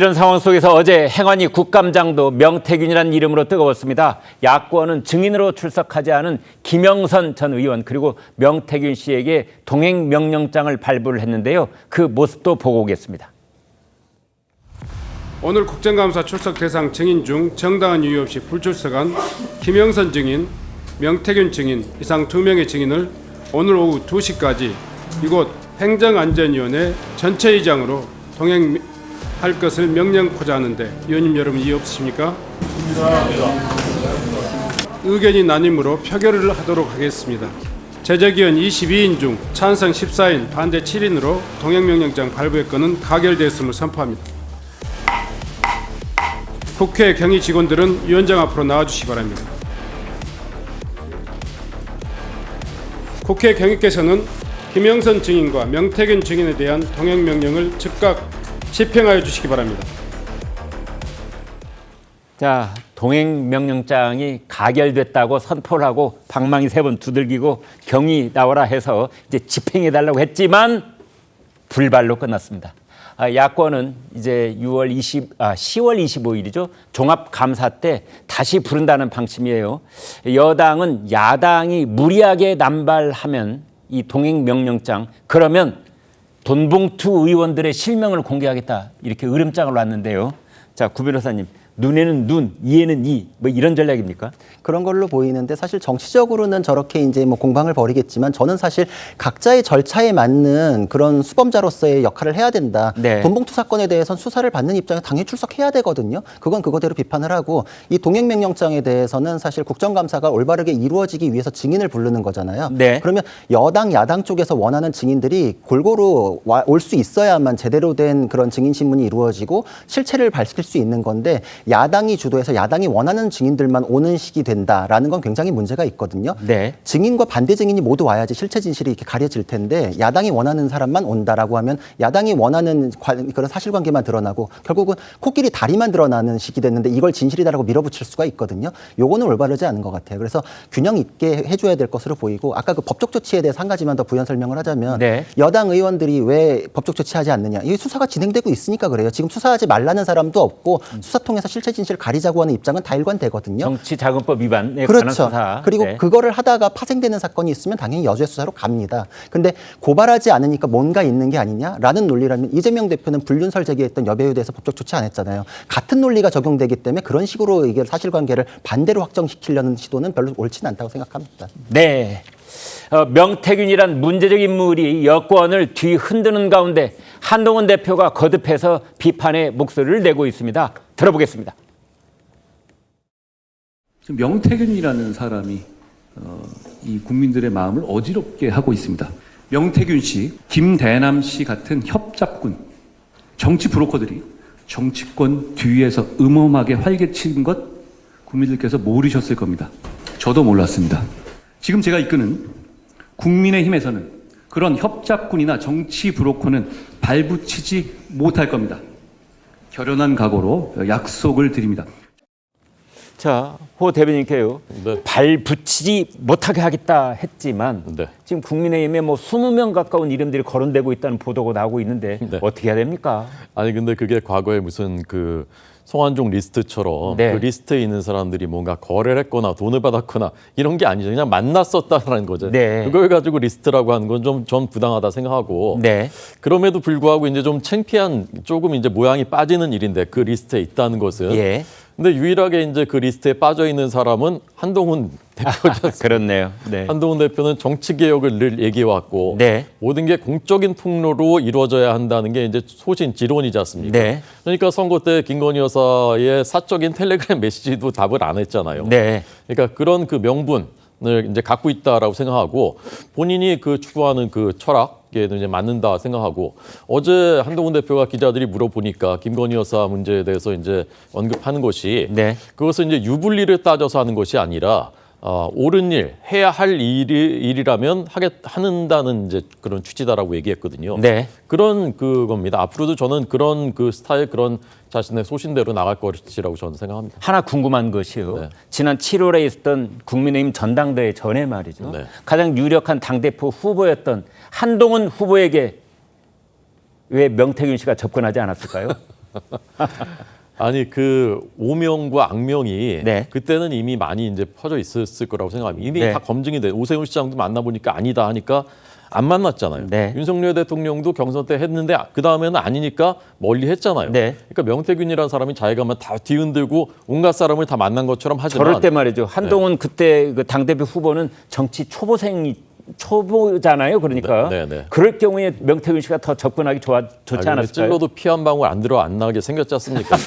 이런 상황 속에서 어제 행안위 국감장도 명태균이라는 이름으로 뜨거웠습니다. 야권은 증인으로 출석하지 않은 김영선 전 의원 그리고 명태균 씨에게 동행 명령장을 발부를 했는데요. 그 모습도 보고 오겠습니다. 오늘 국정감사 출석 대상 증인 중 정당한 이유 없이 불출석한 김영선 증인, 명태균 증인 이상 2명의 증인을 오늘 오후 2시까지 이곳 행정안전위원회 전체의장으로 동행할 것을 명령코자 하는데 위원님 여러분 이해 없으십니까? 의견이 나뉘므로 표결을 하도록 하겠습니다. 제적위원 22인 중 찬성 14인, 반대 7인으로 동행명령장 발부의 건은 가결되었음을 선포합니다. 국회 경위 직원들은 위원장 앞으로 나와주시기 바랍니다. 국회 경위께서는 김영선 증인과 명태균 증인에 대한 동행명령을 즉각 집행하여 주시기 바랍니다. 자, 동행명령장이 가결됐다고 선포를 하고 방망이 3번 두들기고 경위 나와라 해서 이제 집행해달라고 했지만 불발로 끝났습니다. 야권은 이제 10월 25일이죠. 종합감사 때 다시 부른다는 방침이에요. 여당은 야당이 무리하게 남발하면 이 동행명령장 그러면 돈봉투 의원들의 실명을 공개하겠다 이렇게 으름장을 놨는데요. 자, 구 변호사님. 눈에는 눈, 이에는 이, 뭐 이런 전략입니까? 그런 걸로 보이는데 사실 정치적으로는 저렇게 이제 뭐 공방을 벌이겠지만 저는 사실 각자의 절차에 맞는 그런 수범자로서의 역할을 해야 된다. 네. 돈봉투 사건에 대해서는 수사를 받는 입장에 당연히 출석해야 되거든요. 그건 그거대로 비판을 하고 이 동행명령장에 대해서는 사실 국정감사가 올바르게 이루어지기 위해서 증인을 부르는 거잖아요. 네. 그러면 여당, 야당 쪽에서 원하는 증인들이 골고루 올 수 있어야만 제대로 된 그런 증인 신문이 이루어지고 실체를 밝힐 수 있는 건데 야당이 주도해서 야당이 원하는 증인들만 오는 식이 된다라는 건 굉장히 문제가 있거든요. 네. 증인과 반대 증인이 모두 와야지 실체 진실이 이렇게 가려질 텐데 야당이 원하는 사람만 온다라고 하면 야당이 원하는 그런 사실관계만 드러나고 결국은 코끼리 다리만 드러나는 식이 됐는데 이걸 진실이다라고 밀어붙일 수가 있거든요. 요거는 올바르지 않은 것 같아요. 그래서 균형 있게 해줘야 될 것으로 보이고 아까 그 법적 조치에 대해서 한 가지만 더 부연 설명을 하자면 네. 여당 의원들이 왜 법적 조치하지 않느냐. 이 수사가 진행되고 있으니까 그래요. 지금 수사하지 말라는 사람도 없고 수사 통해서 실체 진실을 가리자고 하는 입장은 다 일관되거든요. 정치자금법 위반에 관한 그렇죠. 수사. 그리고 네. 그거를 하다가 파생되는 사건이 있으면 당연히 여죄 수사로 갑니다. 근데 고발하지 않으니까 뭔가 있는 게 아니냐라는 논리라면 이재명 대표는 불륜설 제기했던 여배우에 대해서 법적 조치 안 했잖아요. 같은 논리가 적용되기 때문에 그런 식으로 이게 사실관계를 반대로 확정시키려는 시도는 별로 옳지는 않다고 생각합니다. 네. 명태균이란 문제적 인물이 여권을 뒤흔드는 가운데 한동훈 대표가 거듭해서 비판의 목소리를 내고 있습니다. 들어보겠습니다. 지금 명태균이라는 사람이 이 국민들의 마음을 어지럽게 하고 있습니다. 명태균 씨, 김대남 씨 같은 협잡군, 정치 브로커들이 정치권 뒤에서 음험하게 활개치는 것 국민들께서 모르셨을 겁니다. 저도 몰랐습니다. 지금 제가 이끄는 국민의힘에서는 그런 협잡군이나 정치 브로커는 발붙이지 못할 겁니다. 결연한 각오로 약속을 드립니다. 자, 호 대변인께요. 네. 발붙이지 못하게 하겠다 했지만 네. 지금 국민의힘에 뭐 20명 가까운 이름들이 거론되고 있다는 보도가 나오고 있는데 네. 어떻게 해야 됩니까? 아니 근데 그게 과거에 무슨 그 송환종 리스트처럼 네. 그 리스트에 있는 사람들이 뭔가 거래를 했거나 돈을 받았거나 이런 게 아니죠. 그냥 만났었다라는 거죠. 네. 그걸 가지고 리스트라고 하는 건 좀 부당하다 생각하고 네. 그럼에도 불구하고 이제 좀 창피한 조금 이제 모양이 빠지는 일인데 그 리스트에 있다는 것은 예. 근데 유일하게 이제 그 리스트에 빠져 있는 사람은 한동훈 대표죠. 그렇네요. 네. 한동훈 대표는 정치 개혁을 늘 얘기해 왔고 네. 모든 게 공적인 통로로 이루어져야 한다는 게 이제 소신 지론이지 않습니까? 네. 그러니까 선거 때 김건희 여사의 사적인 텔레그램 메시지도 답을 안 했잖아요. 네. 그러니까 그런 그 명분을 이제 갖고 있다라고 생각하고 본인이 그 추구하는 그 철학에 이제 맞는다 생각하고 어제 한동훈 대표가 기자들이 물어보니까 김건희 여사 문제에 대해서 이제 언급하는 것이 네. 그것은 이제 유불리를 따져서 하는 것이 아니라 옳은 일, 해야 할 일이라면 한다는 이제 그런 취지다라고 얘기했거든요. 네. 그런 그겁니다. 앞으로도 저는 그런 그 스타일, 그런 자신의 소신대로 나갈 것이라고 저는 생각합니다. 하나 궁금한 것이요. 네. 지난 7월에 있었던 국민의힘 전당대회 전에 말이죠. 네. 가장 유력한 당대표 후보였던 한동훈 후보에게 왜 명태균 씨가 접근하지 않았을까요? 아니 그 오명과 악명이 네. 그때는 이미 많이 이제 퍼져 있었을 거라고 생각합니다. 이미 네. 다 검증이 돼. 오세훈 시장도 만나보니까 아니다 하니까 안 만났잖아요. 네. 윤석열 대통령도 경선 때 했는데 그 다음에는 아니니까 멀리 했잖아요. 네. 그러니까 명태균이라는 사람이 자기가 다 뒤흔들고 온갖 사람을 다 만난 것처럼 하지만 저럴 때 말이죠. 한동훈 그때 그 당대표 후보는 정치 초보잖아요. 그러니까 네, 네, 네. 그럴 경우에 명태균 씨가 더 접근하기 좋지 아, 않았을까요? 찔러도 피 한 방울 안 나게 생겼지 않습니까?